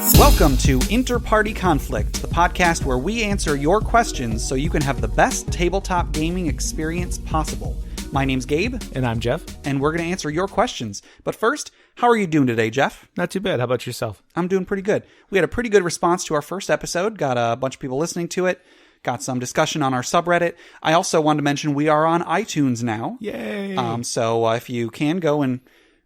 Welcome to InterPartyConflict, the podcast where we answer your questions so you can have the best tabletop gaming experience possible. My name's Gabe. And I'm Jeff. And we're going to answer your questions. But first, how are you doing today, Jeff? Not too bad. How about yourself? I'm doing pretty good. We had a pretty good response to our first episode. Got a bunch of people listening to it. Got some discussion on our subreddit. I also wanted to mention we are on iTunes now. Yay! So if you can go and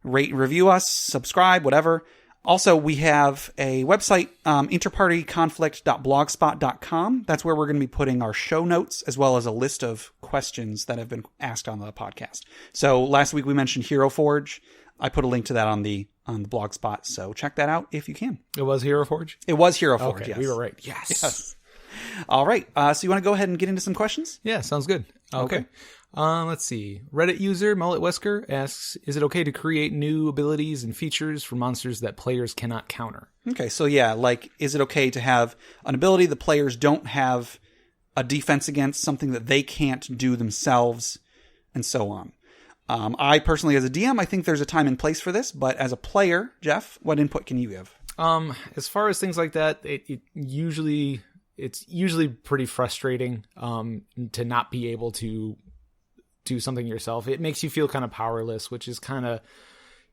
rate and review us, subscribe, whatever. Also, we have a website, interpartyconflict.blogspot.com. That's where we're going to be putting our show notes, as well as a list of questions that have been asked on the podcast. So last week we mentioned Hero Forge. I put a link to that on the blogspot, so check that out if you can. It was Hero Forge? It was Hero Forge, okay, yes. We were right. Yes. All right. So you want to go ahead and get into some questions? Yeah, sounds good. Okay. Let's see. Reddit user Mullet Wesker asks, is it okay to create new abilities and features for monsters that players cannot counter? Okay, so yeah, like, is it okay to have an ability the players don't have a defense against, something that they can't do themselves, and so on? I personally, as a DM, I think there's a time and place for this, but as a player, Jeff, what input can you give? As far as things like that, it's usually pretty frustrating to not be able to do something yourself. It makes you feel kind of powerless, which is kind of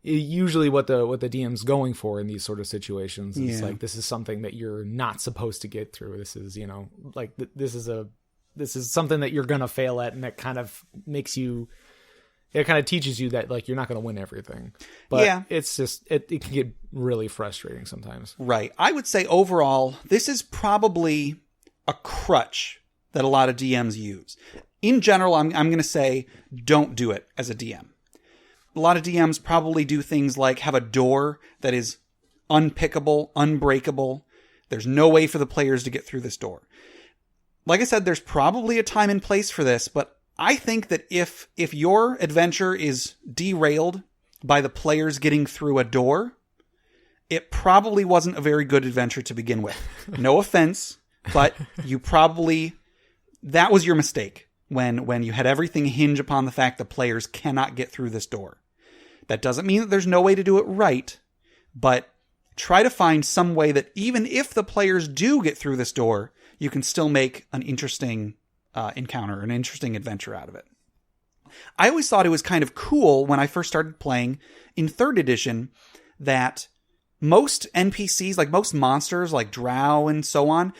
usually what the DM's going for in these sort of situations. It's like, this is something that you're not supposed to get through. This is, like this is something that you're going to fail at, and that kind of makes you, it kind of teaches you that, like, you're not going to win everything. But it's just, it can get really frustrating sometimes. Right. I would say overall, this is probably a crutch that a lot of DMs use. In general, I'm going to say don't do it as a DM. A lot of DMs probably do things like have a door that is unpickable, unbreakable. There's no way for the players to get through this door. Like I said, there's probably a time and place for this, but I think that if your adventure is derailed by the players getting through a door, it probably wasn't a very good adventure to begin with. No offense, but that was your mistake. When you had everything hinge upon the fact the players cannot get through this door. That doesn't mean that there's no way to do it right, but try to find some way that even if the players do get through this door, you can still make an interesting encounter, an interesting adventure out of it. I always thought it was kind of cool when I first started playing in 3rd edition that most NPCs, like most monsters, like drow and so on,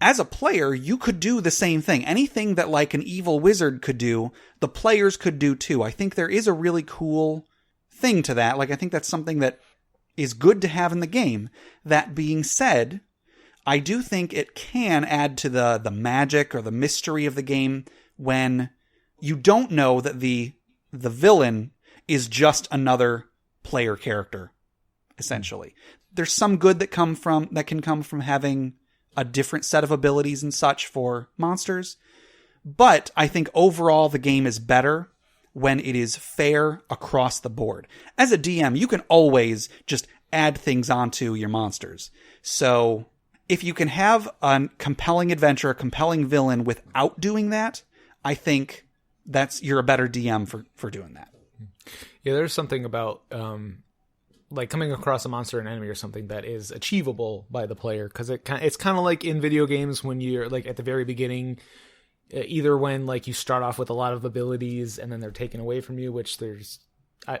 as a player, you could do the same thing. Anything that like an evil wizard could do, the players could do too. I think there is a really cool thing to that. Like, I think that's something that is good to have in the game. That being said, I do think it can add to the magic or the mystery of the game when you don't know that the villain is just another player character, essentially. There's some good that can come from having a different set of abilities and such for monsters. But I think overall the game is better when it is fair across the board. As a DM, you can always just add things onto your monsters. So if you can have a compelling adventure, a compelling villain without doing that, I think you're a better DM for doing that. Yeah, there's something about like coming across a monster, an enemy or something that is achievable by the player. Cause it's kind of like in video games when you're like at the very beginning, either when like you start off with a lot of abilities and then they're taken away from you, which I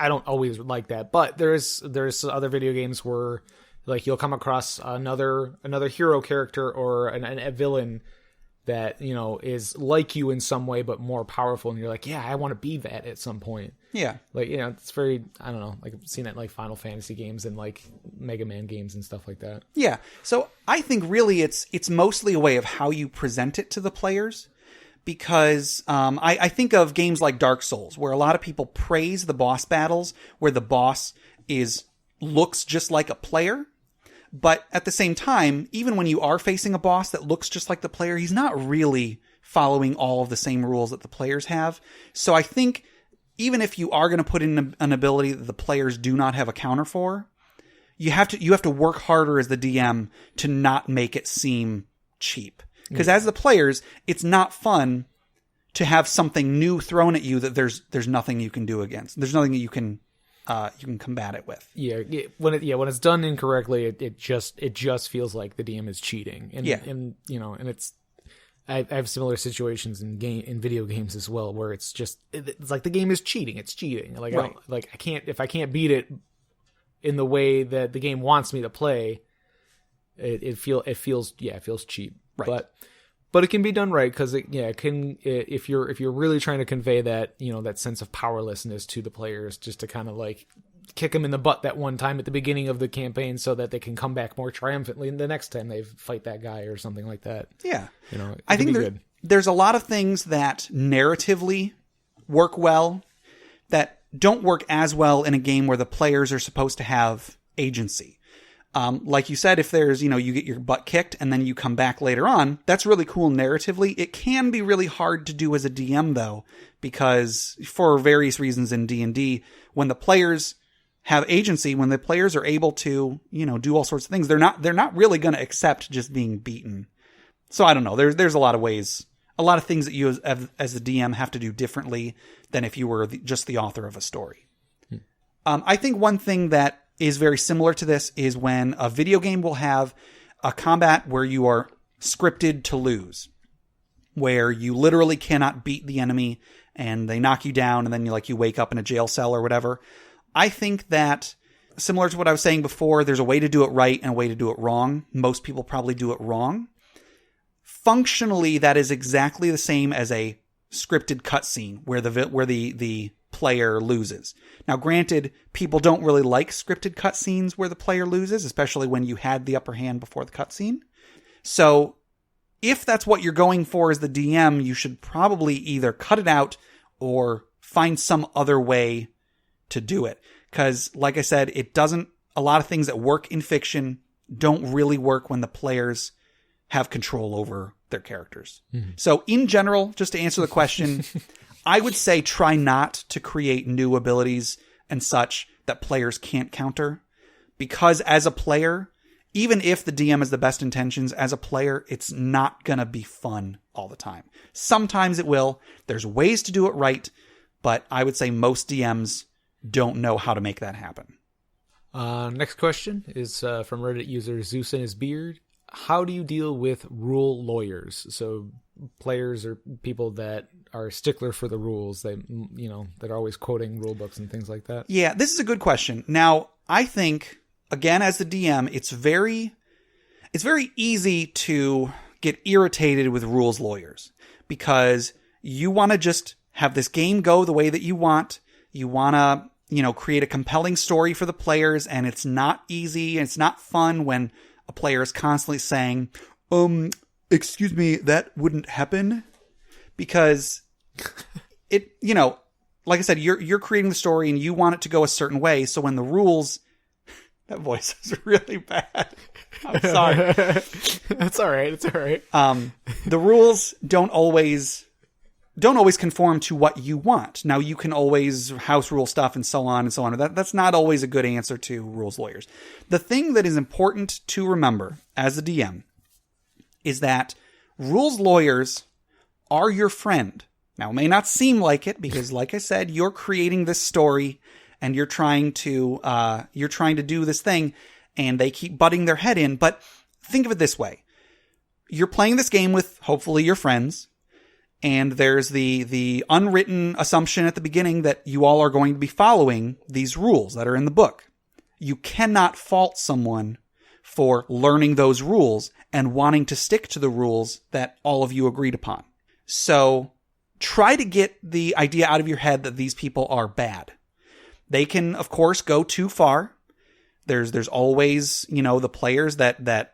don't always like that, but there's other video games where like you'll come across another hero character or a villain that, is like you in some way, but more powerful. And you're like, yeah, I want to be that at some point. Yeah. Like, it's very, I don't know, like I've seen it in like Final Fantasy games and like Mega Man games and stuff like that. Yeah. So I think really it's mostly a way of how you present it to the players, because I think of games like Dark Souls, where a lot of people praise the boss battles, where the boss looks just like a player. But at the same time, even when you are facing a boss that looks just like the player, he's not really following all of the same rules that the players have. So I think even if you are going to put in an ability that the players do not have a counter for, you have to work harder as the DM to not make it seem cheap. Because as the players, it's not fun to have something new thrown at you that there's nothing you can do against. There's nothing that you can you can combat it with. When it's done incorrectly, it just feels like the DM is cheating. And it's I have similar situations in video games as well, where it's like the game is cheating. It's cheating. Like right. If I can't beat it in the way that the game wants me to play, it feels cheap. Right. But it can be done right, because it can, if you're really trying to convey that, that sense of powerlessness to the players, just to kind of like kick them in the butt that one time at the beginning of the campaign, so that they can come back more triumphantly the next time they fight that guy or something like that. Yeah. I think there's a lot of things that narratively work well that don't work as well in a game where the players are supposed to have agency. Like you said, if there's, you get your butt kicked and then you come back later on, that's really cool narratively. It can be really hard to do as a DM though, because for various reasons in D&D, when the players have agency, when the players are able to, do all sorts of things, they're not really going to accept just being beaten. So I don't know. There's a lot of ways, a lot of things that you as the DM have to do differently than if you were just the author of a story. I think one thing that is very similar to this is when a video game will have a combat where you are scripted to lose, where you literally cannot beat the enemy and they knock you down and then you wake up in a jail cell or whatever. I think that, similar to what I was saying before, there's a way to do it right and a way to do it wrong. Most people probably do it wrong. Functionally, that is exactly the same as a scripted cutscene where the player loses. Now, granted, people don't really like scripted cutscenes where the player loses, especially when you had the upper hand before the cutscene. So, if that's what you're going for as the DM, you should probably either cut it out or find some other way to do it. Because, like I said, a lot of things that work in fiction don't really work when the players have control over their characters. Mm-hmm. So, in general, just to answer the question, I would say try not to create new abilities and such that players can't counter. Because as a player, even if the DM has the best intentions, as a player, it's not going to be fun all the time. Sometimes it will. There's ways to do it right, but I would say most DMs don't know how to make that happen. Next question is from Reddit user Zeus and his beard. How do you deal with rule lawyers? So players or people that are stickler for the rules, that are always quoting rule books and things like that. Yeah, this is a good question. Now, I think, again, as the DM, it's very easy to get irritated with rules lawyers because you want to just have this game go the way that you want. You want to, create a compelling story for the players, and it's not easy. It's not fun when a player is constantly saying, excuse me, that wouldn't happen, because it, like I said, you're creating the story and you want it to go a certain way. So when the rules, that voice is really bad. I'm sorry. That's all right. It's all right. The rules don't always conform to what you want. Now, you can always house rule stuff and so on and so on. That's not always a good answer to rules lawyers. The thing that is important to remember as a DM is that rules lawyers are your friend. Now, it may not seem like it because, like I said, you're creating this story and you're trying to do this thing, and they keep butting their head in. But think of it this way. You're playing this game with, hopefully, your friends, and there's the unwritten assumption at the beginning that you all are going to be following these rules that are in the book. You cannot fault someone for learning those rules and wanting to stick to the rules that all of you agreed upon. So try to get the idea out of your head that these people are bad. They can, of course, go too far. There's always, the players that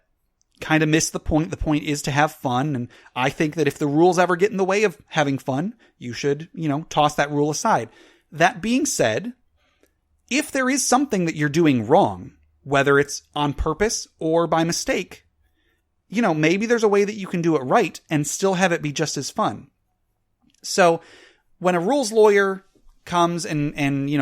kind of miss the point. The point is to have fun. And I think that if the rules ever get in the way of having fun, you should, toss that rule aside. That being said, if there is something that you're doing wrong, whether it's on purpose or by mistake, maybe there's a way that you can do it right and still have it be just as fun. So when a rules lawyer comes and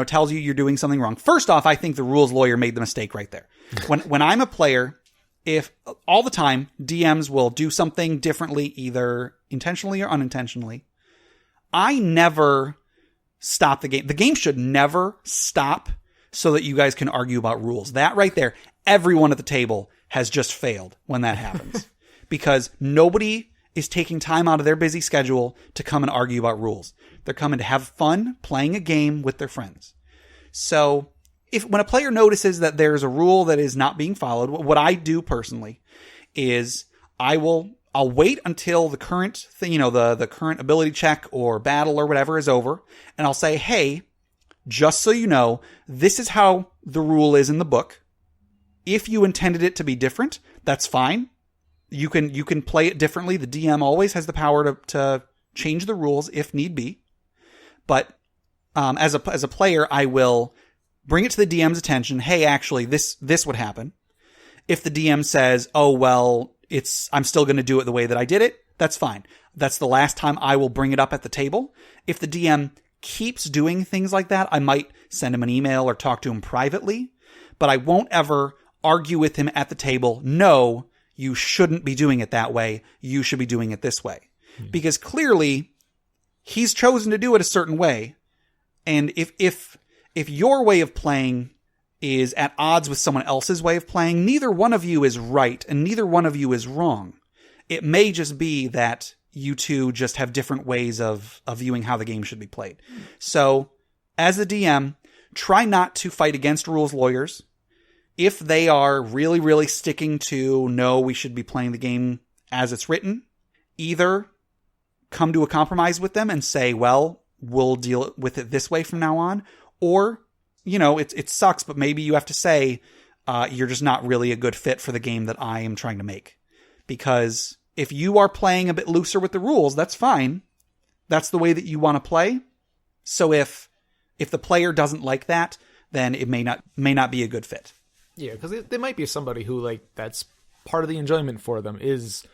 tells you you're doing something wrong, first off, I think the rules lawyer made the mistake right there. When I'm a player, if all the time DMs will do something differently, either intentionally or unintentionally, I never stop the game. The game should never stop so that you guys can argue about rules. That right there, everyone at the table has just failed when that happens because nobody is taking time out of their busy schedule to come and argue about rules. They're coming to have fun playing a game with their friends. So when a player notices that there's a rule that is not being followed, what I do personally is I'll wait until the current thing, the current ability check or battle or whatever is over. And I'll say, hey, just so you know, this is how the rule is in the book. If you intended it to be different, that's fine. You can play it differently. The DM always has the power to change the rules if need be. But as a player, I will bring it to the DM's attention. Hey, actually, this would happen. If the DM says, "Oh well, I'm still going to do it the way that I did it," that's fine. That's the last time I will bring it up at the table. If the DM keeps doing things like that, I might send him an email or talk to him privately. But I won't ever argue with him at the table. No, you shouldn't be doing it that way. You should be doing it this way. Because clearly, he's chosen to do it a certain way. And if your way of playing is at odds with someone else's way of playing, neither one of you is right and neither one of you is wrong. It may just be that you two just have different ways of viewing how the game should be played. So, as the DM, try not to fight against rules lawyers. If they are really, really sticking to, no, we should be playing the game as it's written, either come to a compromise with them and say, well, we'll deal with it this way from now on, or, it sucks, but maybe you have to say, you're just not really a good fit for the game that I am trying to make. Because if you are playing a bit looser with the rules, that's fine. That's the way that you want to play. So if the player doesn't like that, then it may not be a good fit. Yeah, because there might be somebody who, that's part of the enjoyment for them is,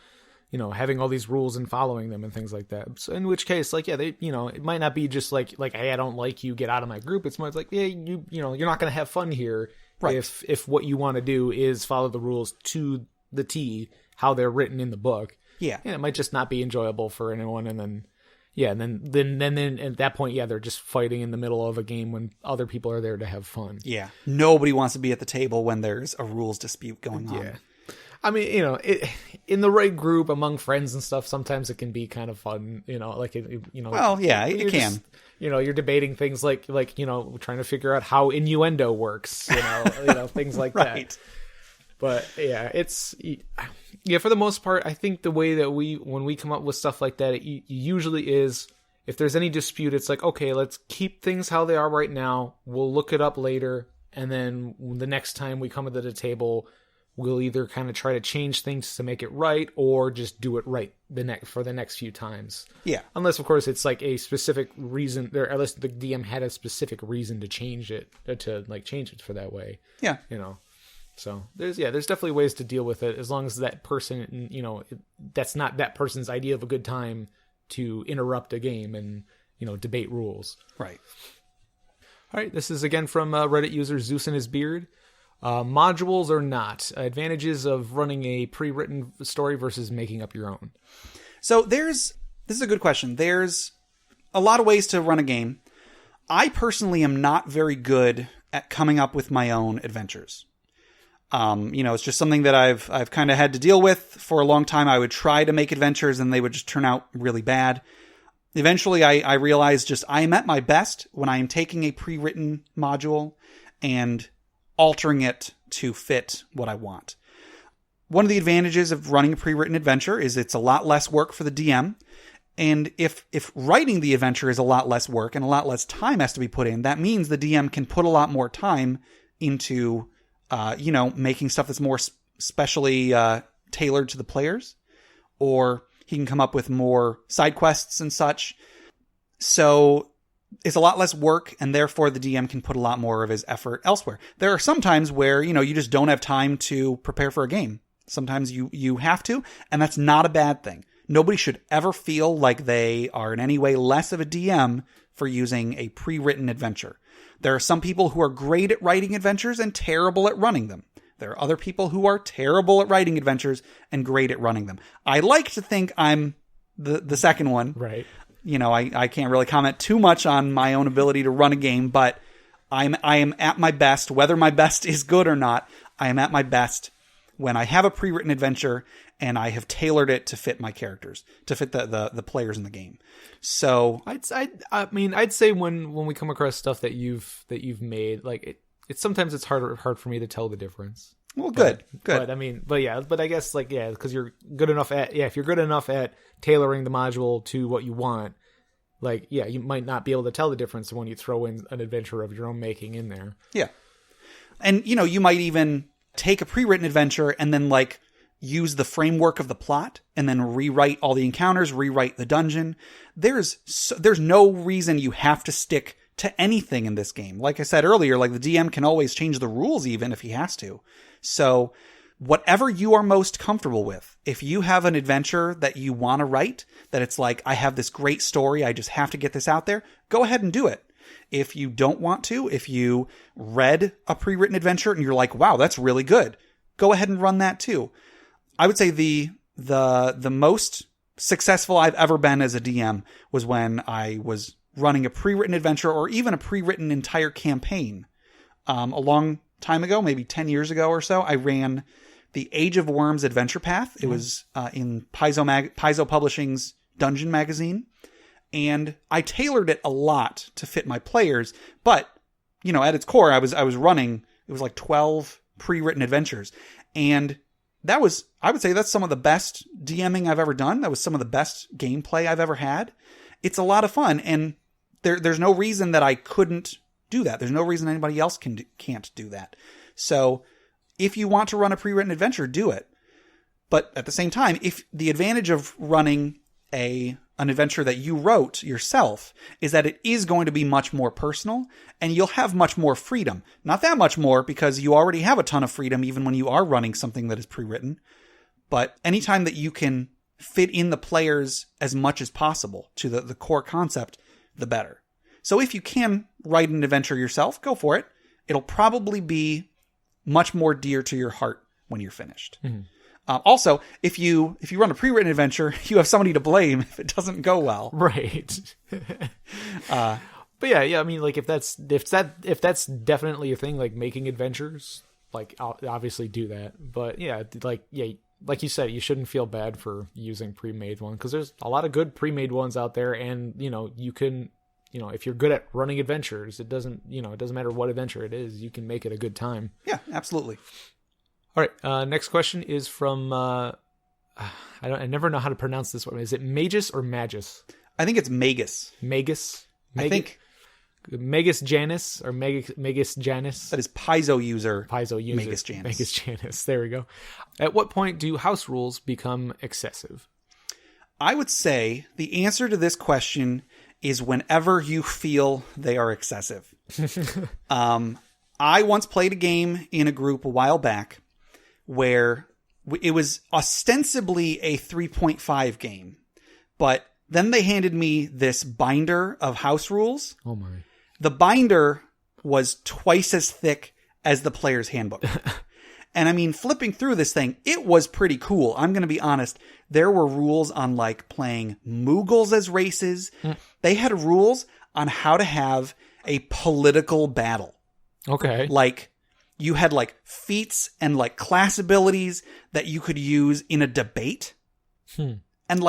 having all these rules and following them and things like that. So in which case, they, it might not be just like, hey, I don't like you, get out of my group. It's more like, yeah, you're not going to have fun here. Right. If what you want to do is follow the rules to the T, how they're written in the book. Yeah. And it might just not be enjoyable for anyone. And then, yeah, and then at that point, yeah, they're just fighting in the middle of a game when other people are there to have fun. Yeah. Nobody wants to be at the table when there's a rules dispute going on. Yeah. I mean, in the right group among friends and stuff, sometimes it can be kind of fun, Well, yeah, it can. Just, you're debating things like, trying to figure out how innuendo works, things like right. that. But yeah, for the most part, I think the way that when we come up with stuff like that, it usually is, if there's any dispute, it's like, okay, let's keep things how they are right now. We'll look it up later. And then the next time we come to the table, we'll either kind of try to change things to make it right or just do it right for the next few times. Yeah. Unless, of course, it's like a specific reason, or at least the DM had a specific reason to change it, change it for that way. Yeah. So there's definitely ways to deal with it as long as that person, that's not that person's idea of a good time to interrupt a game and, debate rules. Right. All right. This is again from Reddit user Zeus and his beard. Modules or not, advantages of running a pre-written story versus making up your own. So this is a good question. There's a lot of ways to run a game. I personally am not very good at coming up with my own adventures. It's just something that I've kind of had to deal with for a long time. I would try to make adventures and they would just turn out really bad. Eventually I realized I am at my best when I am taking a pre-written module and altering it to fit what I want. One of the advantages of running a pre-written adventure is it's a lot less work for the DM. And if writing the adventure is a lot less work and a lot less time has to be put in, that means the DM can put a lot more time into making stuff that's more specially tailored to the players, or he can come up with more side quests and such. So it's a lot less work, and therefore the DM can put a lot more of his effort elsewhere. There are some times where, you just don't have time to prepare for a game. Sometimes you have to, and that's not a bad thing. Nobody should ever feel like they are in any way less of a DM for using a pre-written adventure. There are some people who are great at writing adventures and terrible at running them. There are other people who are terrible at writing adventures and great at running them. I like to think I'm the second one. Right. I can't really comment too much on my own ability to run a game, but I am at my best, whether my best is good or not. I am at my best when I have a pre-written adventure and I have tailored it to fit my characters, to fit the players in the game. So I'd say when we come across stuff that you've made, like it's sometimes it's hard for me to tell the difference. Well, good. But I guess because you're good enough if you're good enough at tailoring the module to what you want, you might not be able to tell the difference when you throw in an adventure of your own making in there. Yeah. And, you might even take a pre-written adventure and then, use the framework of the plot and then rewrite all the encounters, rewrite the dungeon. There's no reason you have to stick to anything in this game. Like I said earlier, the DM can always change the rules even if he has to. So whatever you are most comfortable with, if you have an adventure that you want to write, that it's I have this great story, I just have to get this out there, go ahead and do it. If you don't want to, if you read a pre-written adventure and you're wow, that's really good, go ahead and run that too. I would say the most successful I've ever been as a DM was when I was running a pre-written adventure or even a pre-written entire campaign. A long time ago, maybe 10 years ago or so, I ran the Age of Worms Adventure Path. It was in Paizo Publishing's Dungeon magazine. And I tailored it a lot to fit my players. But, at its core, I was running, it was 12 pre-written adventures. And I would say that's some of the best DMing I've ever done. That was some of the best gameplay I've ever had. It's a lot of fun. And there's no reason that I couldn't do that. There's no reason anybody else can't do that. So if you want to run a pre-written adventure, do it. But at the same time, if the advantage of running an adventure that you wrote yourself is that it is going to be much more personal and you'll have much more freedom. Not that much more because you already have a ton of freedom even when you are running something that is pre-written. But anytime that you can fit in the players as much as possible to the core concept, the better. So if you can write an adventure yourself, go for it. It'll probably be much more dear to your heart when you're finished. Mm-hmm. Also, if you run a pre-written adventure, you have somebody to blame if it doesn't go well. Right. But yeah. I mean, if that's definitely a thing, making adventures, I'll obviously do that. But yeah, like you said, you shouldn't feel bad for using pre-made one because there's a lot of good pre-made ones out there, and you can. If you're good at running adventures, it doesn't matter what adventure it is, you can make it a good time. Yeah, absolutely. All right. Next question is from, I never know how to pronounce this one. Is it Magus or Magus? I think it's Magus. Magus? I think. Magus Janus or Magus Janus? That is Paizo user. Magus Janus. Magus Janus. There we go. At what point do house rules become excessive? I would say the answer to this question is whenever you feel they are excessive. I once played a game in a group a while back where it was ostensibly a 3.5 game, but then they handed me this binder of house rules. Oh my. The binder was twice as thick as the player's handbook. And I mean, flipping through this thing, it was pretty cool. I'm going to be honest. There were rules on playing Moogles as races. They had rules on how to have a political battle. Okay. You had feats and class abilities that you could use in a debate. And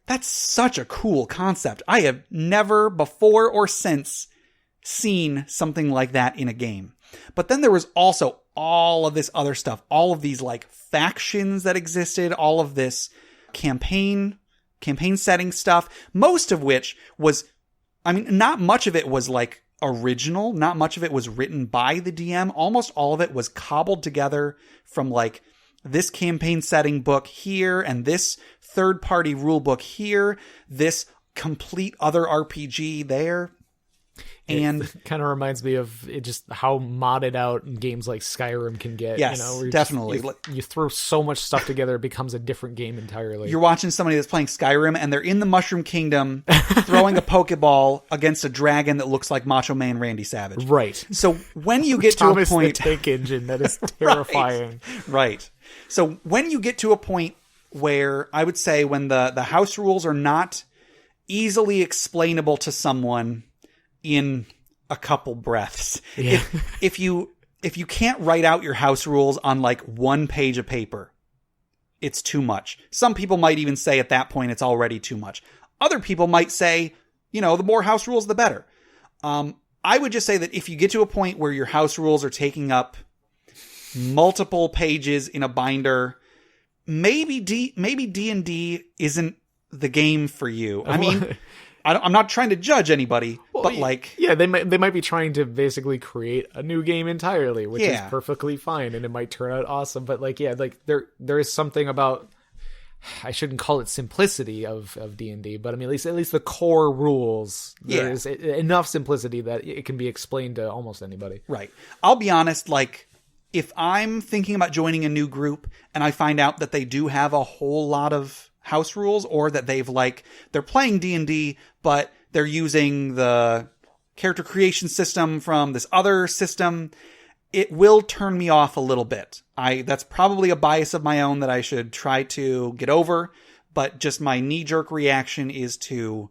that's such a cool concept. I have never before or since seen something like that in a game. But then there was also all of this other stuff, all of these factions that existed, all of this campaign setting stuff, most of which was, not much of it was original. Not much of it was written by the DM. Almost all of it was cobbled together from this campaign setting book here and this third party rule book here, this complete other RPG there. And it kind of reminds me of just how modded out games like Skyrim can get. Yes, definitely. You throw so much stuff together, it becomes a different game entirely. You're watching somebody that's playing Skyrim, and they're in the Mushroom Kingdom throwing a Pokeball against a dragon that looks like Macho Man Randy Savage. Right. So when you get to a point... the tank engine, that is terrifying. Right. So when you get to a point where, I would say, when the house rules are not easily explainable to someone in a couple breaths. Yeah. If you can't write out your house rules on like one page of paper, it's too much. Some people might even say at that point it's already too much. Other people might say, the more house rules, the better. I would just say that if you get to a point where your house rules are taking up multiple pages in a binder, maybe D&D isn't the game for you. I mean, I'm not trying to judge anybody, but like... Yeah, they might be trying to basically create a new game entirely, which is perfectly fine, and it might turn out awesome. But like, yeah, like there is something about... I shouldn't call it simplicity of D&D, but I mean, at least the core rules, there is enough simplicity that it can be explained to almost anybody. Right. I'll be honest, like, if I'm thinking about joining a new group and I find out that they do have a whole lot of house rules, or that they're playing D&D, but they're using the character creation system from this other system, it will turn me off a little bit. That's probably a bias of my own that I should try to get over, but just my knee-jerk reaction is to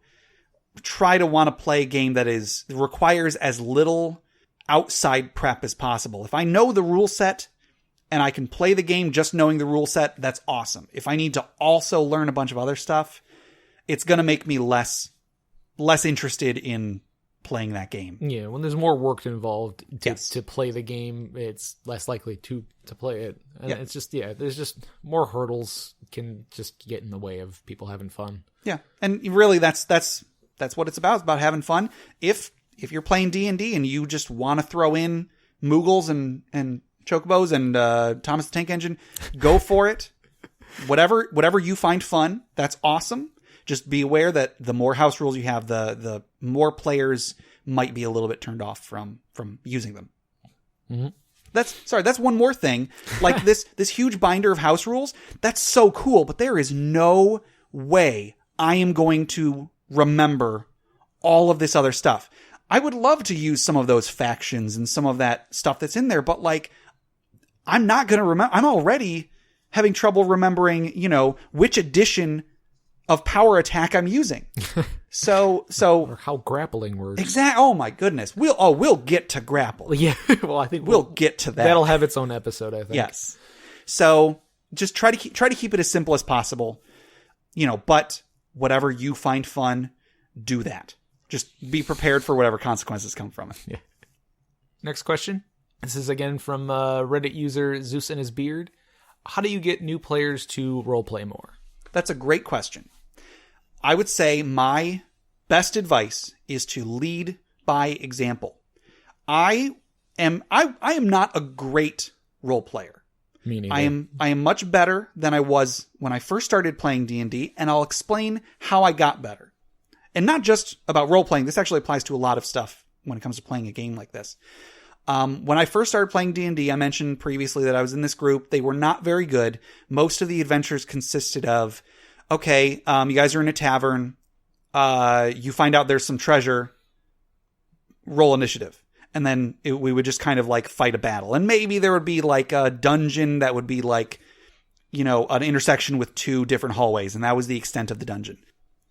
try to want to play a game that requires as little outside prep as possible. If I know the rule set and I can play the game just knowing the rule set, that's awesome. If I need to also learn a bunch of other stuff, it's going to make me less interested in playing that game. Yeah, when there's more work involved to play the game, it's less likely to play it. And it's just, there's just more hurdles can just get in the way of people having fun. Yeah, and really that's what it's about. It's about having fun. If you're playing D&D and you just want to throw in Moogles and Chocobos and Thomas the Tank Engine, go for it. Whatever you find fun, that's awesome. Just be aware that the more house rules you have, the more players might be a little bit turned off from using them. Mm-hmm. That's one more thing. Like this huge binder of house rules, that's so cool, but there is no way I am going to remember all of this other stuff. I would love to use some of those factions and some of that stuff that's in there, but like, I'm not going to remember. I'm already having trouble remembering, which edition of power attack I'm using. So or how grappling works. Exactly. Oh my goodness. We'll get to grapple. Yeah. Well, I think we'll get to that. That'll have its own episode, I think. Yes. So just try to keep it as simple as possible. But whatever you find fun, do that. Just be prepared for whatever consequences come from it. Yeah. Next question. This is again from Reddit user Zeus and his Beard. How do you get new players to roleplay more? That's a great question. I would say my best advice is to lead by example. I am not a great role player. Me neither. I am much better than I was when I first started playing D&D, and I'll explain how I got better. And not just about role playing. This actually applies to a lot of stuff when it comes to playing a game like this. When I first started playing D&D, I mentioned previously that I was in this group. They were not very good. Most of the adventures consisted of, okay, you guys are in a tavern. You find out there's some treasure. Roll initiative. And then we would just kind of like fight a battle. And maybe there would be like a dungeon that would be like, an intersection with two different hallways. And that was the extent of the dungeon.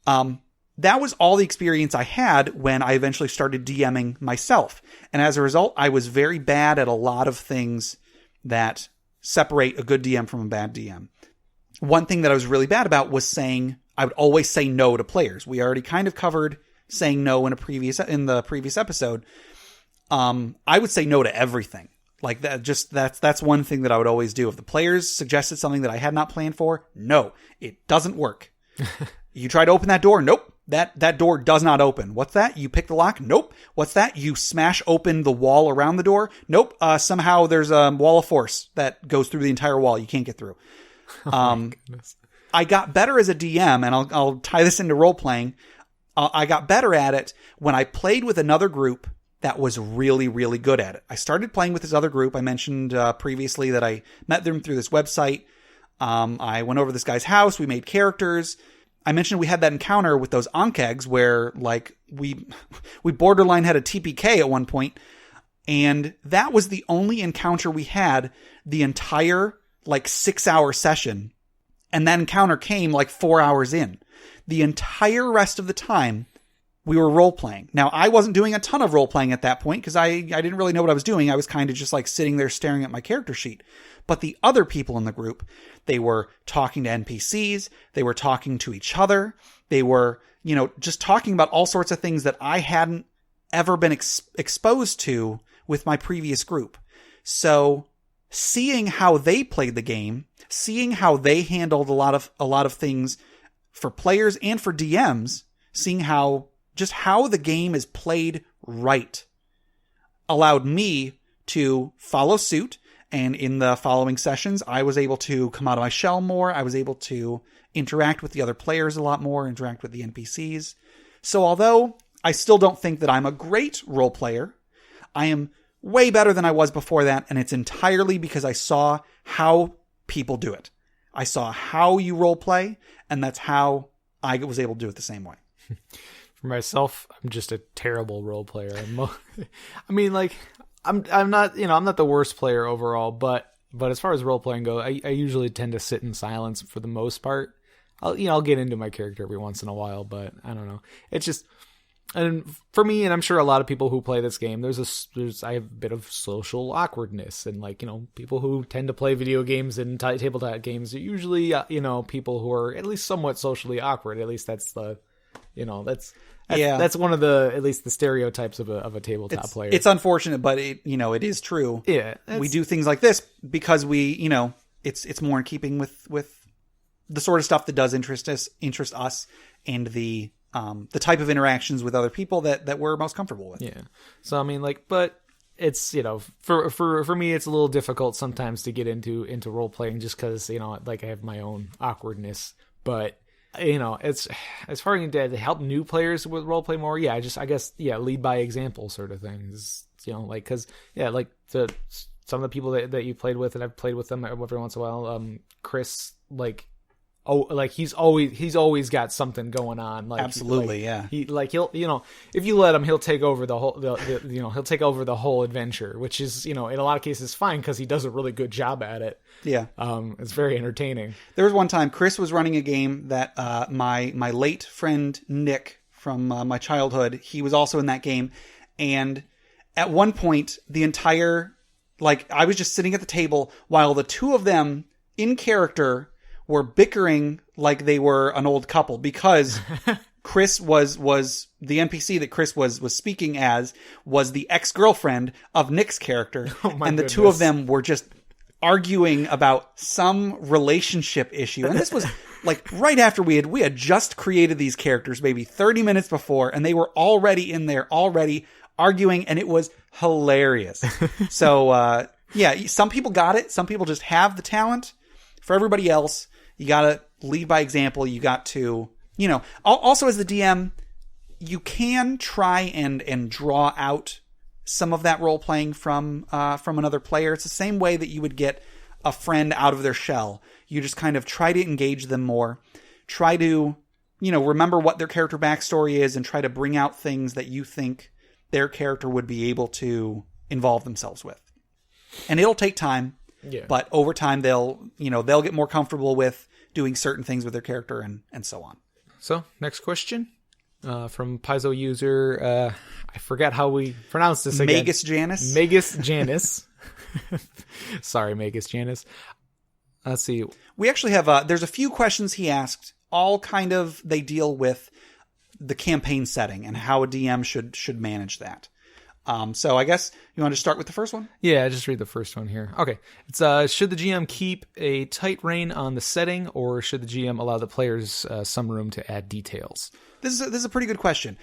That was all the experience I had when I eventually started DMing myself. And as a result, I was very bad at a lot of things that separate a good DM from a bad DM. One thing that I was really bad about was I would always say no to players. We already kind of covered saying no in the previous episode. I would say no to everything. Like that, that's one thing that I would always do. If the players suggested something that I had not planned for, no, it doesn't work. You try to open that door, nope. That door does not open. What's that? You pick the lock? Nope. What's that? You smash open the wall around the door? Nope. Somehow there's a wall of force that goes through the entire wall. You can't get through. Oh I got better as a DM, and I'll tie this into role playing. I got better at it when I played with another group that was really, really good at it. I started playing with this other group. I mentioned previously that I met them through this website. I went over to this guy's house. We made characters. I mentioned we had that encounter with those Ankegs where like we borderline had a TPK at one point, and that was the only encounter we had the entire like 6-hour session, and that encounter came like 4 hours in. The entire rest of the time we were role playing. Now, I wasn't doing a ton of role playing at that point because I didn't really know what I was doing. I was kind of just like sitting there staring at my character sheet. But the other people in the group, they were talking to NPCs. They were talking to each other. They were, just talking about all sorts of things that I hadn't ever been exposed to with my previous group. So seeing how they played the game, seeing how they handled a lot of things for players and for DMs, seeing how the game is played right allowed me to follow suit. And in the following sessions, I was able to come out of my shell more. I was able to interact with the other players a lot more, interact with the NPCs. So although I still don't think that I'm a great role player, I am way better than I was before that. And it's entirely because I saw how people do it. I saw how you role play, and that's how I was able to do it the same way. For myself, I'm just a terrible role player. I'm not, I'm not the worst player overall, but as far as role playing go, I usually tend to sit in silence for the most part. I'll get into my character every once in a while, but I don't know. It's just, and for me, and I'm sure a lot of people who play this game, I have a bit of social awkwardness, and people who tend to play video games and tabletop games are usually, people who are at least somewhat socially awkward. At least that's the, that's one of the, at least the stereotypes of a tabletop player. It's unfortunate, but it is true. Yeah. We do things like this because we, it's more in keeping with the sort of stuff that does interest us and the type of interactions with other people that we're most comfortable with. Yeah. So, but it's, for me, it's a little difficult sometimes to get into role playing just because, I have my own awkwardness, but it's as far as to help new players with role play more. Yeah, I guess lead by example sort of things. Because some of the people that you played with, and I've played with them every once in a while. Chris, he's always got something going on. Absolutely, yeah. He'll if you let him, he'll take over he'll take over the whole adventure, which is in a lot of cases fine because he does a really good job at it. Yeah, it's very entertaining. There was one time Chris was running a game that my late friend Nick from my childhood, he was also in that game, and at one point the entire I was just sitting at the table while the two of them in character were bickering like they were an old couple because Chris was the NPC that Chris was speaking as was the ex-girlfriend of Nick's character. Oh my and the goodness. Two of them were just arguing about some relationship issue. And this was right after we had just created these characters, maybe 30 minutes before, and they were already in there, already arguing, and it was hilarious. So, some people got it. Some people just have the talent. For everybody else, you got to lead by example. You got to, also as the DM, you can try and draw out some of that role playing from another player. It's the same way that you would get a friend out of their shell. You just kind of try to engage them more, try to, remember what their character backstory is and try to bring out things that you think their character would be able to involve themselves with. And it'll take time. Yeah. But over time, they'll get more comfortable with doing certain things with their character and so on. So, next question from Paizo user. I forgot how we pronounce this again. Magus Janus. Magus Janus. Sorry, Magus Janus. Let's see. We actually have, there's a few questions he asked. All kind of, they deal with the campaign setting and how a DM should manage that. So I guess you want to start with the first one? Yeah, just read the first one here. Okay. It's should the GM keep a tight rein on the setting, or should the GM allow the players some room to add details? This is a pretty good question.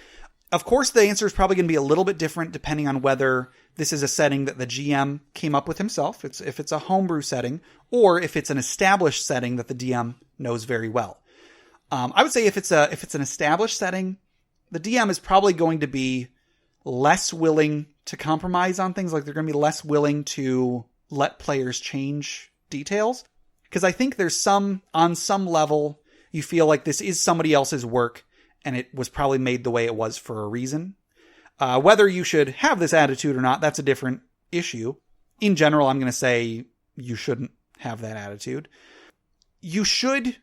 Of course, the answer is probably going to be a little bit different depending on whether this is a setting that the GM came up with himself, if it's a homebrew setting, or if it's an established setting that the DM knows very well. I would say if it's an established setting, the DM is probably going to be less willing to compromise on things. They're going to be less willing to let players change details. Because I think there's on some level, you feel like this is somebody else's work and it was probably made the way it was for a reason. Whether you should have this attitude or not, that's a different issue. In general, I'm going to say you shouldn't have that attitude. You should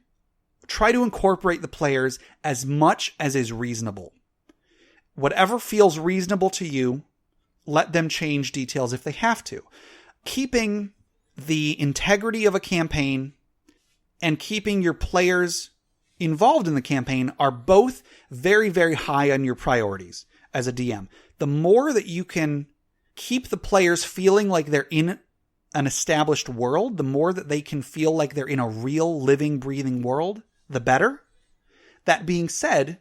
try to incorporate the players as much as is reasonable. whatever feels reasonable to you, let them change details if they have to. Keeping the integrity of a campaign and keeping your players involved in the campaign are both very, very high on your priorities as a DM. The more that you can keep the players feeling like they're in an established world, the more that they can feel like they're in a real, living, breathing world, the better. That being said,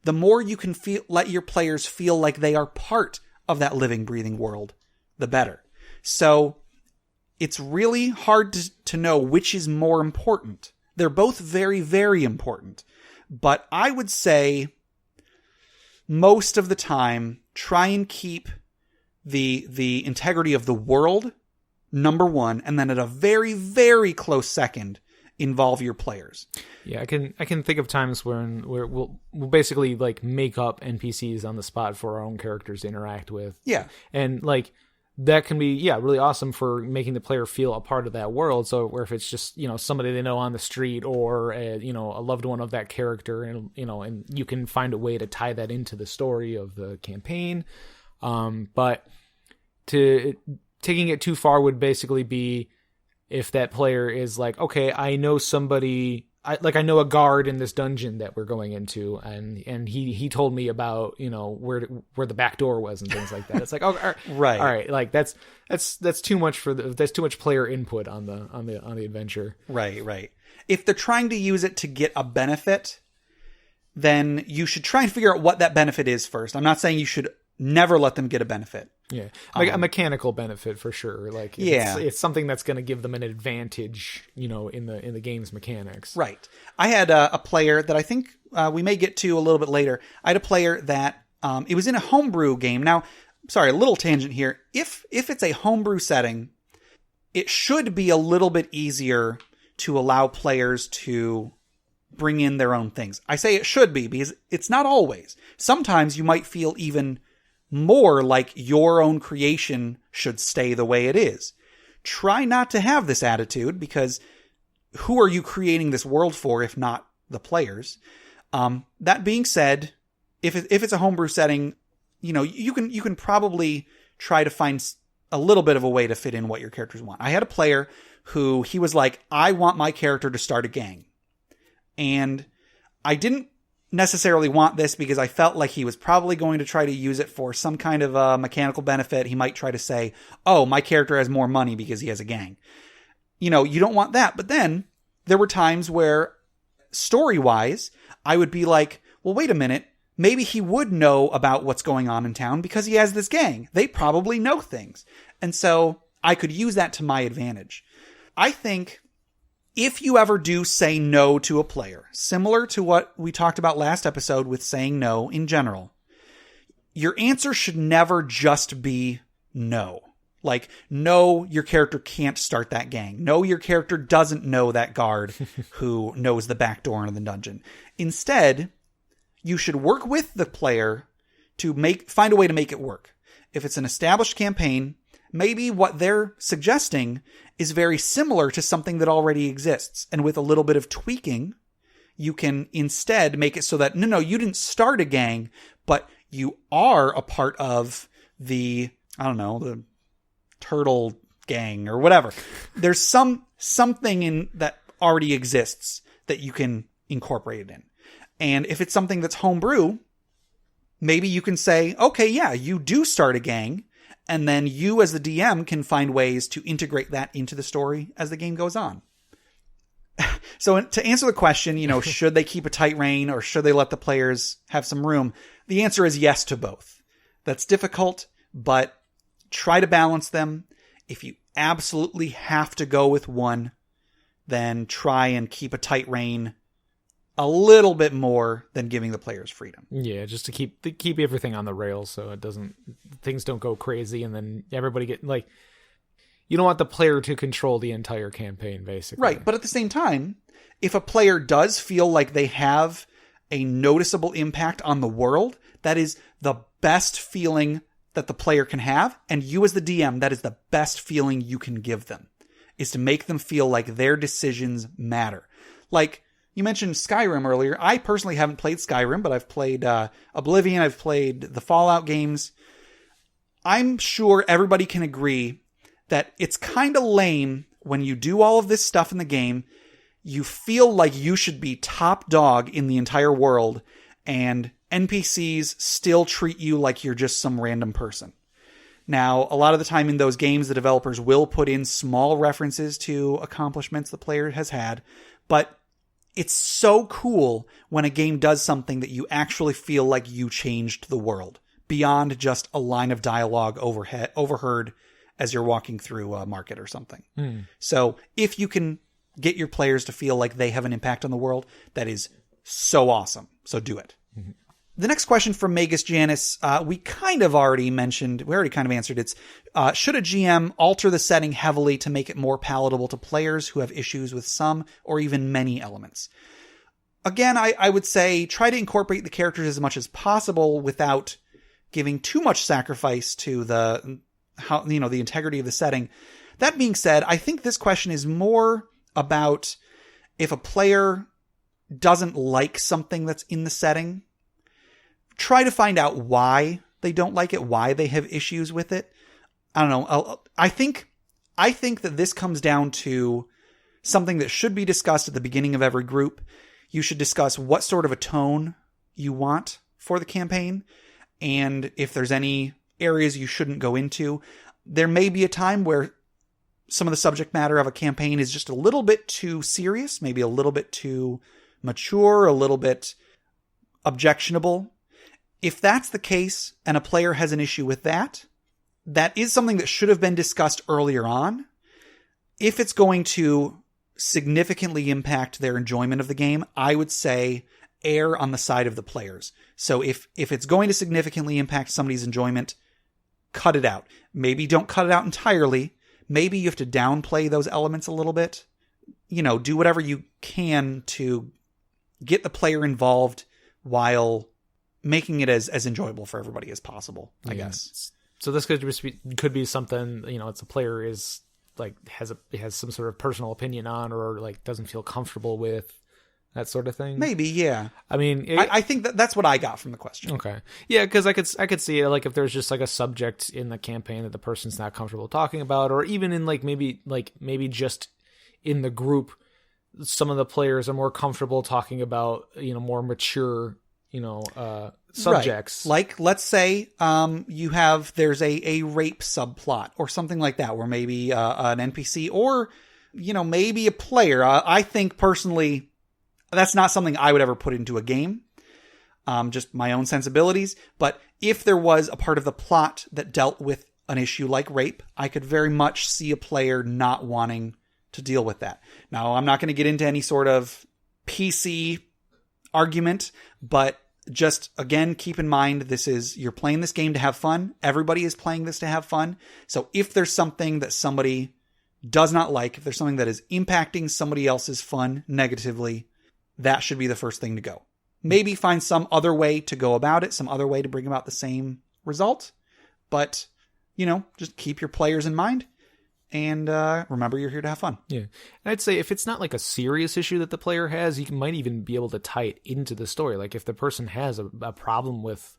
the more you can let your players feel like they are part of that living, breathing world, the better. So it's really hard to know which is more important. They're both very, very important. But I would say most of the time, try and keep the integrity of the world number one, and then at a very, very close second, involve your players. Yeah, I can think of times where we'll basically like make up NPCs on the spot for our own characters to interact with. Yeah. And like that can be really awesome for making the player feel a part of that world. So where if it's just, somebody they know on the street or a loved one of that character, and and you can find a way to tie that into the story of the campaign. But taking it too far would basically be if that player is like, okay, I know somebody, I know a guard in this dungeon that we're going into, and he told me about where the back door was and things like that. It's like, oh, all right, like that's too much that's too much player input on the adventure. Right. If they're trying to use it to get a benefit, then you should try and figure out what that benefit is first. I'm not saying you should never let them get a benefit. Yeah, like a mechanical benefit for sure. Like, it's something that's going to give them an advantage, in the game's mechanics. Right. I had a player that I think we may get to a little bit later. I had a player that it was in a homebrew game. Now, sorry, a little tangent here. If it's a homebrew setting, it should be a little bit easier to allow players to bring in their own things. I say it should be because it's not always. Sometimes you might feel even more like your own creation should stay the way it is. Try not to have this attitude, because who are you creating this world for if not the players? That being said, if it's a homebrew setting, you can probably try to find a little bit of a way to fit in what your characters want. I had a player who he was like, I want my character to start a gang. And I didn't necessarily want this because I felt like he was probably going to try to use it for some kind of a mechanical benefit. He might try to say, oh, my character has more money because he has a gang. You don't want that. But then there were times where story-wise, I would be like, well, wait a minute. Maybe he would know about what's going on in town because he has this gang. They probably know things. And so I could use that to my advantage. I think if you ever do say no to a player, similar to what we talked about last episode with saying no in general, your answer should never just be no. Like, no, your character can't start that gang. No, your character doesn't know that guard who knows the back door into the dungeon. Instead, you should work with the player to find a way to make it work. If it's an established campaign, maybe what they're suggesting is very similar to something that already exists. And with a little bit of tweaking, you can instead make it so that, no, you didn't start a gang, but you are a part of the turtle gang or whatever. There's something in that already exists that you can incorporate it in. And if it's something that's homebrew, maybe you can say, okay, yeah, you do start a gang. And then you as the DM can find ways to integrate that into the story as the game goes on. So to answer the question, should they keep a tight rein or should they let the players have some room? The answer is yes to both. That's difficult, but try to balance them. If you absolutely have to go with one, then try and keep a tight rein a little bit more than giving the players freedom. Yeah, just to keep everything on the rails so things don't go crazy and then everybody get like, you don't want the player to control the entire campaign, basically. Right, but at the same time, if a player does feel like they have a noticeable impact on the world, that is the best feeling that the player can have, and you as the DM, that is the best feeling you can give them, is to make them feel like their decisions matter. Like, you mentioned Skyrim earlier. I personally haven't played Skyrim, but I've played Oblivion. I've played the Fallout games. I'm sure everybody can agree that it's kind of lame when you do all of this stuff in the game. You feel like you should be top dog in the entire world, and NPCs still treat you like you're just some random person. Now, a lot of the time in those games, the developers will put in small references to accomplishments the player has had, but it's so cool when a game does something that you actually feel like you changed the world, beyond just a line of dialogue overheard as you're walking through a market or something. So if you can get your players to feel like they have an impact on the world, that is so awesome. So do it. Mm-hmm. The next question from Magus Janis, we kind of already mentioned, we already kind of answered. It's, should a GM alter the setting heavily to make it more palatable to players who have issues with some or even many elements? Again, I would say try to incorporate the characters as much as possible without giving too much sacrifice to the integrity of the setting. That being said, I think this question is more about if a player doesn't like something that's in the setting, try to find out why they don't like it, why they have issues with it. I don't know. I think that this comes down to something that should be discussed at the beginning of every group. You should discuss what sort of a tone you want for the campaign, and if there's any areas you shouldn't go into. There may be a time where some of the subject matter of a campaign is just a little bit too serious, maybe a little bit too mature, a little bit objectionable. If that's the case and a player has an issue with that, that is something that should have been discussed earlier on. If it's going to significantly impact their enjoyment of the game, I would say err on the side of the players. So if it's going to significantly impact somebody's enjoyment, cut it out. Maybe don't cut it out entirely. Maybe you have to downplay those elements a little bit. Do whatever you can to get the player involved while making it as enjoyable for everybody as possible, I guess. So this could be something, it's a player is like has some sort of personal opinion on, or like doesn't feel comfortable with, that sort of thing. Maybe, yeah. I mean, I think that's what I got from the question. Okay, yeah, because I could see it, like if there's just like a subject in the campaign that the person's not comfortable talking about, or even in maybe just in the group, some of the players are more comfortable talking about more mature subjects. Right. Like, let's say there's a rape subplot or something like that, where maybe an NPC or maybe a player. I think personally, that's not something I would ever put into a game. Just my own sensibilities. But if there was a part of the plot that dealt with an issue like rape, I could very much see a player not wanting to deal with that. Now, I'm not going to get into any sort of PC argument, but just, again, keep in mind, you're playing this game to have fun. Everybody is playing this to have fun. So if there's something that somebody does not like, if there's something that is impacting somebody else's fun negatively, that should be the first thing to go. Maybe find some other way to go about it, some other way to bring about the same result. But, just keep your players in mind. And remember, you're here to have fun. Yeah. And I'd say if it's not like a serious issue that the player has, you might even be able to tie it into the story. Like if the person has a problem with,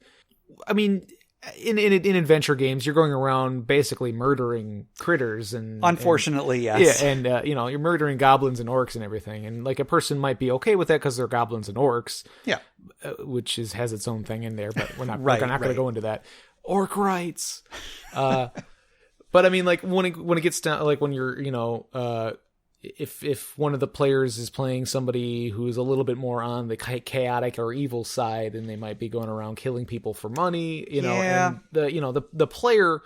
in adventure games, you're going around basically murdering critters, and unfortunately, yes. Yeah, and you're murdering goblins and orcs and everything, and like a person might be okay with that because they're goblins and orcs. Yeah, which has its own thing in there, but we're not going to go into that. Orc rights. But I mean, like when it gets down, like when you're, if one of the players is playing somebody who's a little bit more on the chaotic or evil side, and they might be going around killing people for money, and the player,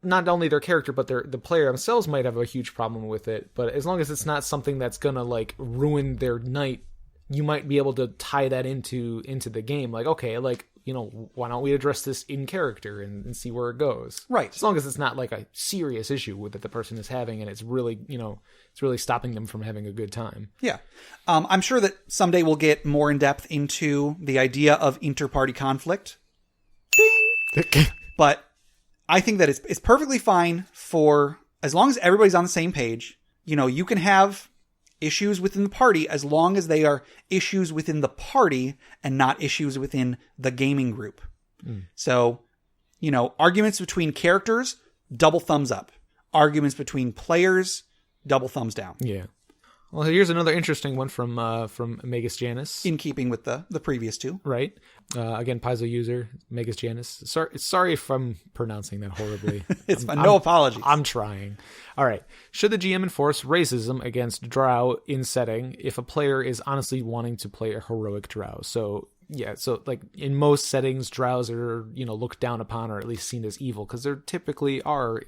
not only their character, but the player themselves might have a huge problem with it. But as long as it's not something that's gonna like ruin their night, you might be able to tie that into the game. Like, okay, like, why don't we address this in character and see where it goes? Right. As long as it's not like a serious issue that the person is having, and it's really, it's really stopping them from having a good time. Yeah. I'm sure that someday we'll get more in depth into the idea of inter-party conflict. Ding! But I think that it's perfectly fine for, as long as everybody's on the same page, you can have issues within the party as long as they are issues within the party and not issues within the gaming group. So, arguments between characters, double thumbs up. Arguments between players, double thumbs down. Yeah. Well, here's another interesting one from Magus Janus. In keeping with the previous two. Right. Again, Paizo user, Magus Janus. Sorry if I'm pronouncing that horribly. It's fine. No apologies. I'm trying. All right. Should the GM enforce racism against drow in setting if a player is honestly wanting to play a heroic drow? So, yeah. So, like, in most settings, drows are, looked down upon or at least seen as evil because there typically are,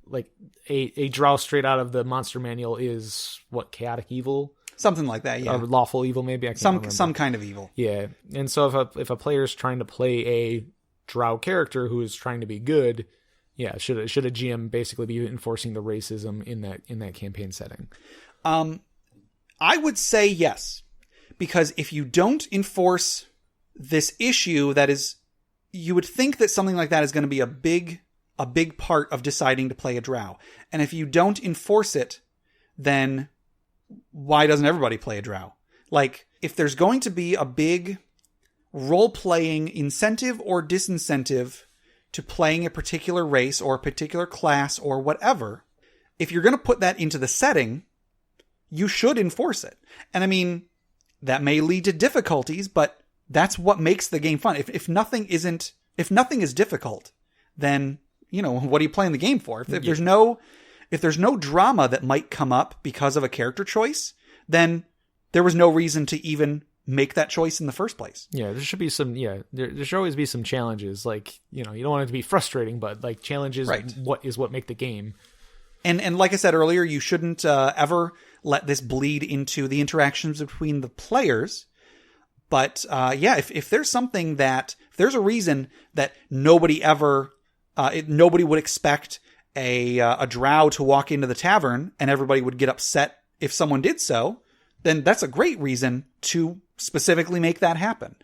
like a drow straight out of the monster manual is what, chaotic evil, something like that, yeah, or lawful evil, maybe. I can't remember. Some kind of evil, yeah. And so if a player is trying to play a drow character who is trying to be good, yeah, should a GM basically be enforcing the racism in that campaign setting? I would say yes, because if you don't enforce this issue, that is, you would think that something like that is going to be a big part of deciding to play a drow. And if you don't enforce it, then why doesn't everybody play a drow? Like, if there's going to be a big role-playing incentive or disincentive to playing a particular race or a particular class or whatever, if you're going to put that into the setting, you should enforce it. And I mean, that may lead to difficulties, but that's what makes the game fun. If nothing is difficult, then what are you playing the game for? If there's no drama that might come up because of a character choice, then there was no reason to even make that choice in the first place. Yeah, there should be some. Yeah, there should always be some challenges. Like, you don't want it to be frustrating, but like challenges, right, what make the game. And like I said earlier, you shouldn't ever let this bleed into the interactions between the players. But if there's something if there's a reason that nobody would expect a drow to walk into the tavern and everybody would get upset if someone did so, then that's a great reason to specifically make that happen.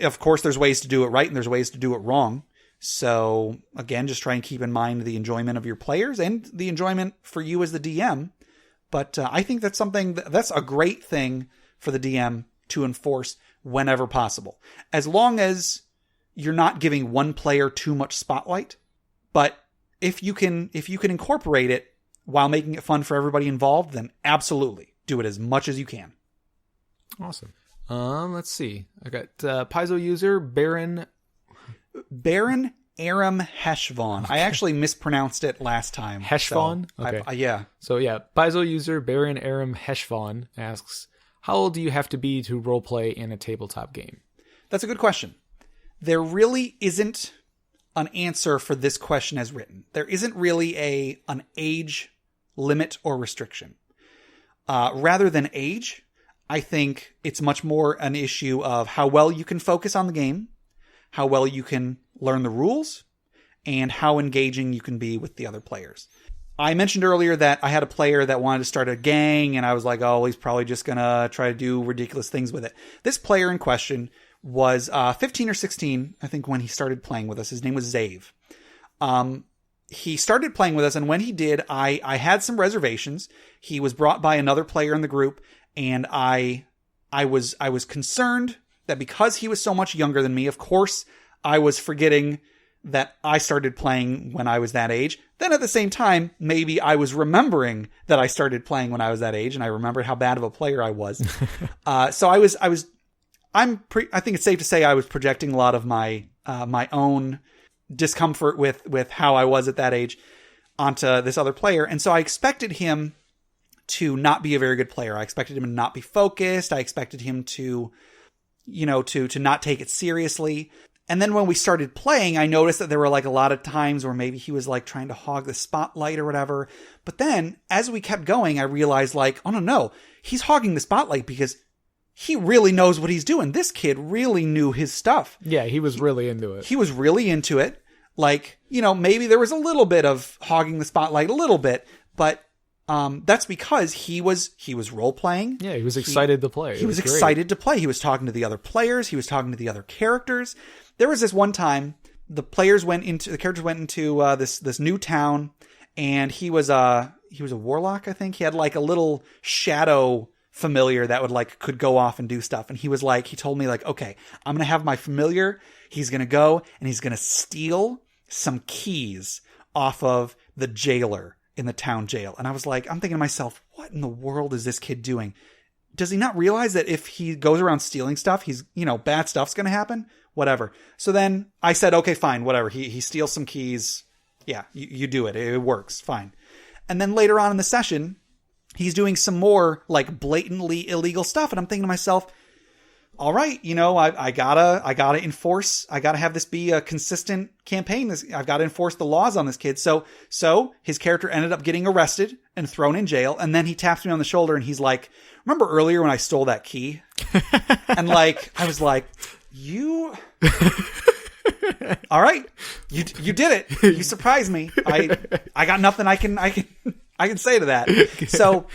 Of course, there's ways to do it right and there's ways to do it wrong. So again, just try and keep in mind the enjoyment of your players and the enjoyment for you as the DM. But I think that's that's a great thing for the DM to enforce whenever possible. As long as you're not giving one player too much spotlight. But if you can incorporate it while making it fun for everybody involved, then absolutely do it as much as you can. Awesome. Let's see. I got Paizo user Baron Aram Heshvon. Okay. I actually mispronounced it last time. Heshvon? So okay. Yeah. So yeah, Paizo user Baron Aram Heshvon asks, how old do you have to be to roleplay in a tabletop game? That's a good question. There really isn't an answer for this question as written. There isn't really an age limit or restriction. Rather than age, I think it's much more an issue of how well you can focus on the game, how well you can learn the rules, and how engaging you can be with the other players. I mentioned earlier that I had a player that wanted to start a gang, and I was like, oh, he's probably just going to try to do ridiculous things with it. This player in question was 15 or 16, I think, when he started playing with us. His name was Zave. He started playing with us, and when he did, I had some reservations. He was brought by another player in the group, and I was concerned that because he was so much younger than me, of course, I was forgetting that I started playing when I was that age. Then at the same time, maybe I was remembering that I started playing when I was that age, and I remembered how bad of a player I was. So I think it's safe to say I was projecting a lot of my own discomfort with how I was at that age onto this other player. And so I expected him to not be a very good player. I expected him to not be focused. I expected him to not take it seriously. And then when we started playing, I noticed that there were like a lot of times where maybe he was like trying to hog the spotlight or whatever. But then as we kept going, I realized like, oh no, he's hogging the spotlight because he really knows what he's doing. This kid really knew his stuff. Yeah, he was really into it. He was really into it. Like, maybe there was a little bit of hogging the spotlight, a little bit, but that's because he was role playing. Yeah, he was excited to play. He was excited to play. He was talking to the other players. He was talking to the other characters. There was this one time the characters went into this new town, and he was a warlock, I think. He had like a little shadow familiar that could go off and do stuff. And he told me like, okay, I'm going to have my familiar. He's going to go and he's going to steal some keys off of the jailer in the town jail. And I'm thinking to myself, what in the world is this kid doing? Does he not realize that if he goes around stealing stuff, bad stuff's going to happen? Whatever. So then I said, okay, fine, whatever. He steals some keys. Yeah, you do it. It works. Fine. And then later on in the session, he's doing some more like blatantly illegal stuff. And I'm thinking to myself, all right, I gotta enforce, I gotta have this be a consistent campaign. I've got to enforce the laws on this kid. So his character ended up getting arrested and thrown in jail. And then he taps me on the shoulder and he's like, remember earlier when I stole that key? And I was like, you, all right, you did it. You surprised me. I got nothing I can say to that. So,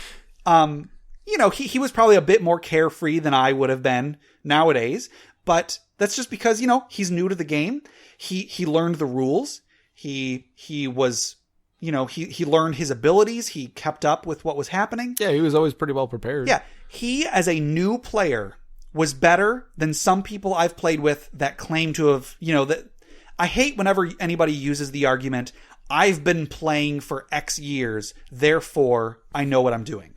he was probably a bit more carefree than I would have been nowadays, but that's just because, he's new to the game. He learned the rules. He was, he learned his abilities. He kept up with what was happening. Yeah. He was always pretty well prepared. Yeah. He, as a new player, was better than some people I've played with that claim to have, that I hate whenever anybody uses the argument, I've been playing for X years, therefore I know what I'm doing.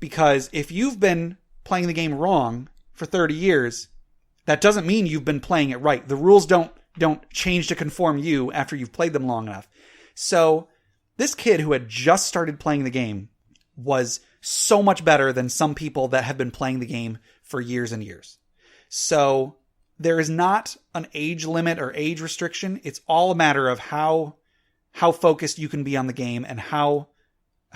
Because if you've been playing the game wrong for 30 years, that doesn't mean you've been playing it right. The rules don't change to conform you after you've played them long enough. So this kid who had just started playing the game was so much better than some people that have been playing the game for years and years. So there is not an age limit or age restriction. It's all a matter of how focused you can be on the game and how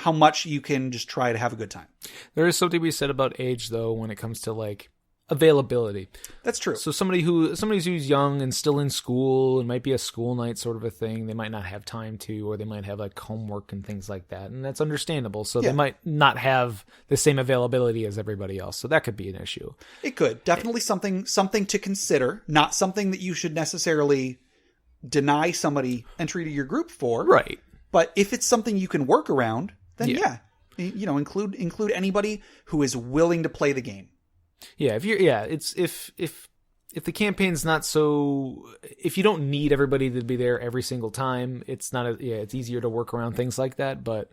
much you can just try to have a good time. There is something to be said about age, though, when it comes to like availability. That's true. So somebody who's young and still in school, it might be a school night sort of a thing. They might not have time to, or they might have like homework and things like that, and that's understandable. So they might not have the same availability as everybody else. So that could be an issue. It could definitely something to consider. Not something that you should necessarily deny somebody entry to your group for. Right. But if it's something you can work around, then include anybody who is willing to play the game. Yeah, if the campaign's not so, if you don't need everybody to be there every single time, it's not it's easier to work around things like that. But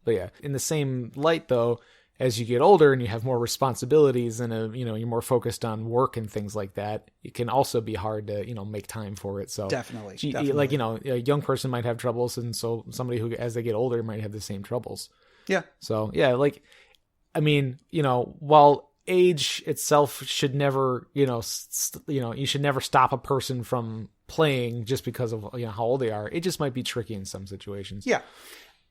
yeah, in the same light though, as you get older and you have more responsibilities and you're more focused on work and things like that, it can also be hard to make time for it. So definitely. Like a young person might have troubles, and so somebody who as they get older might have the same troubles. Yeah. So yeah, while age itself should never, you should never stop a person from playing just because of how old they are. It just might be tricky in some situations. Yeah.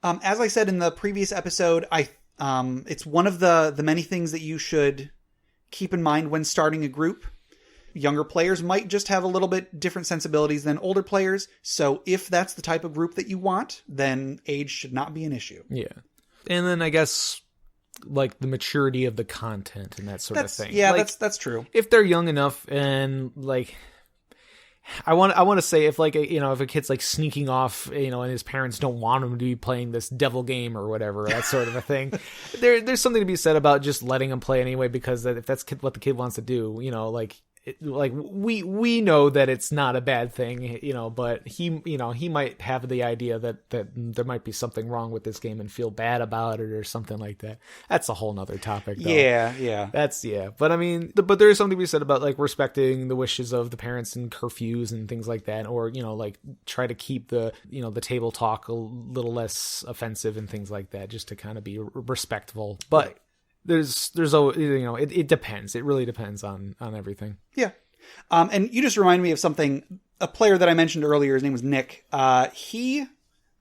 As I said in the previous episode, it's one of the many things that you should keep in mind when starting a group. Younger players might just have a little bit different sensibilities than older players. So if that's the type of group that you want, then age should not be an issue. Yeah. And then I guess like the maturity of the content and that sort of thing. Yeah, that's true. If they're young enough and like, I want to say if like if a kid's like sneaking off, and his parents don't want him to be playing this devil game or whatever, that sort of a thing, there's something to be said about just letting him play anyway, because if that's what the kid wants to do, we know that it's not a bad thing, but he might have the idea that there might be something wrong with this game and feel bad about it or something like that. That's a whole nother topic though. Yeah. But but there is something to be said about like respecting the wishes of the parents and curfews and things like that, or try to keep the the table talk a little less offensive and things like that, just to kind of be respectful. But right. There's it depends. It really depends on everything. Yeah. And you just reminded me of something. A player that I mentioned earlier, his name was Nick. I'd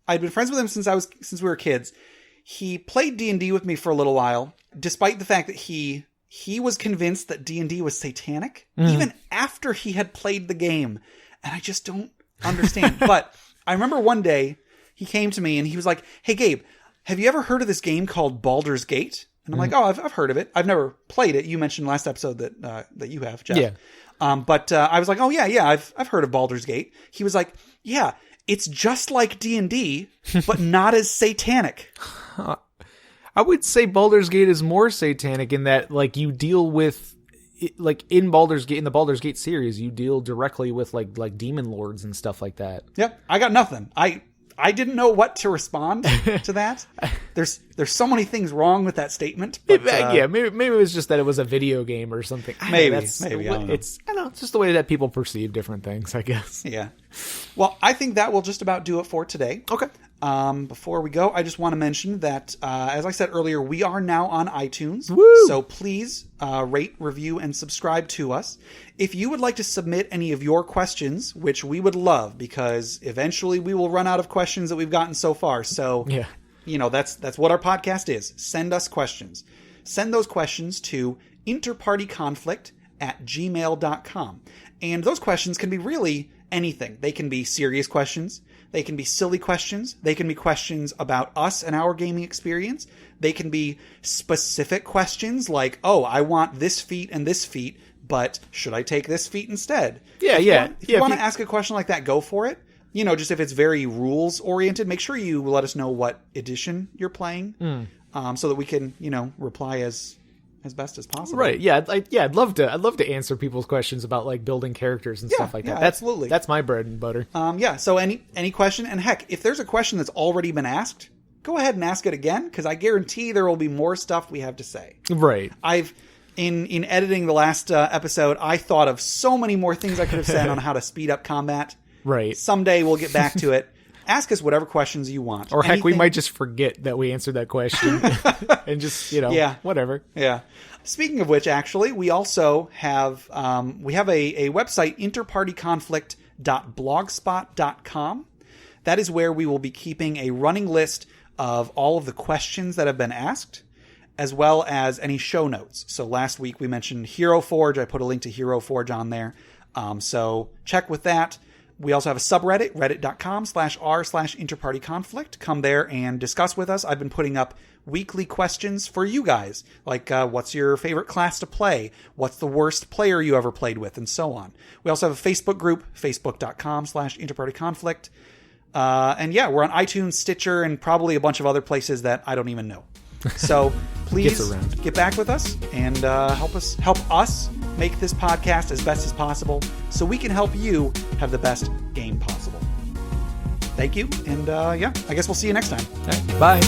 been friends with him since we were kids. He played D&D with me for a little while, despite the fact that he was convinced that D&D was satanic, even after he had played the game. And I just don't understand. But I remember one day he came to me and he was like, "Hey Gabe, have you ever heard of this game called Baldurs Gate?" And I'm like, oh, I've heard of it. I've never played it. You mentioned last episode that you have, Jeff. Yeah. But I was like, oh yeah, I've heard of Baldur's Gate. He was like, yeah, it's just like D&D, but not as satanic. I would say Baldur's Gate is more satanic in that, like, you deal with, like, in the Baldur's Gate series, you deal directly with like demon lords and stuff like that. Yep, I got nothing. I didn't know what to respond to that. There's so many things wrong with that statement. But, maybe it was just that it was a video game or something. Maybe. I don't know. It's just the way that people perceive different things, I guess. Yeah. Well, I think that will just about do it for today. Okay. Before we go, I just want to mention that, as I said earlier, we are now on iTunes. Woo! So please rate, review, and subscribe to us. If you would like to submit any of your questions, which we would love, because eventually we will run out of questions that we've gotten so far. So, yeah. That's what our podcast is. Send us questions. Send those questions to InterPartyConflict@gmail.com. And those questions can be really anything. They can be serious questions. They can be silly questions. They can be questions about us and our gaming experience. They can be specific questions like, oh, I want this feat and this feat, but should I take this feat instead? Yeah, If you want to ask a question like that, go for it. Just if it's very rules oriented, make sure you let us know what edition you're playing, so that we can, reply as best as possible. Right. Yeah. I'd love to answer people's questions about, like, building characters and stuff like that. Absolutely. That's my bread and butter. So any question, and heck, if there's a question that's already been asked, go ahead and ask it again, because I guarantee there will be more stuff we have to say. Right. In editing the last episode, I thought of so many more things I could have said on how to speed up combat. Right. Someday we'll get back to it. Ask us whatever questions you want. Or heck, we might just forget that we answered that question and just, whatever. Yeah. Speaking of which, actually, we also have a website, InterPartyConflict.blogspot.com. That is where we will be keeping a running list of all of the questions that have been asked, as well as any show notes. So last week we mentioned Hero Forge. I put a link to Hero Forge on there. So check with that. We also have a subreddit, reddit.com/r/interpartyconflict. Come there and discuss with us. I've been putting up weekly questions for you guys, like what's your favorite class to play? What's the worst player you ever played with? And so on. We also have a Facebook group, facebook.com/interpartyconflict. And yeah, we're on iTunes, Stitcher, and probably a bunch of other places that I don't even know. So please get back with us and help us make this podcast as best as possible so we can help you have the best game possible. Thank you. And I guess we'll see you next time. All right, bye.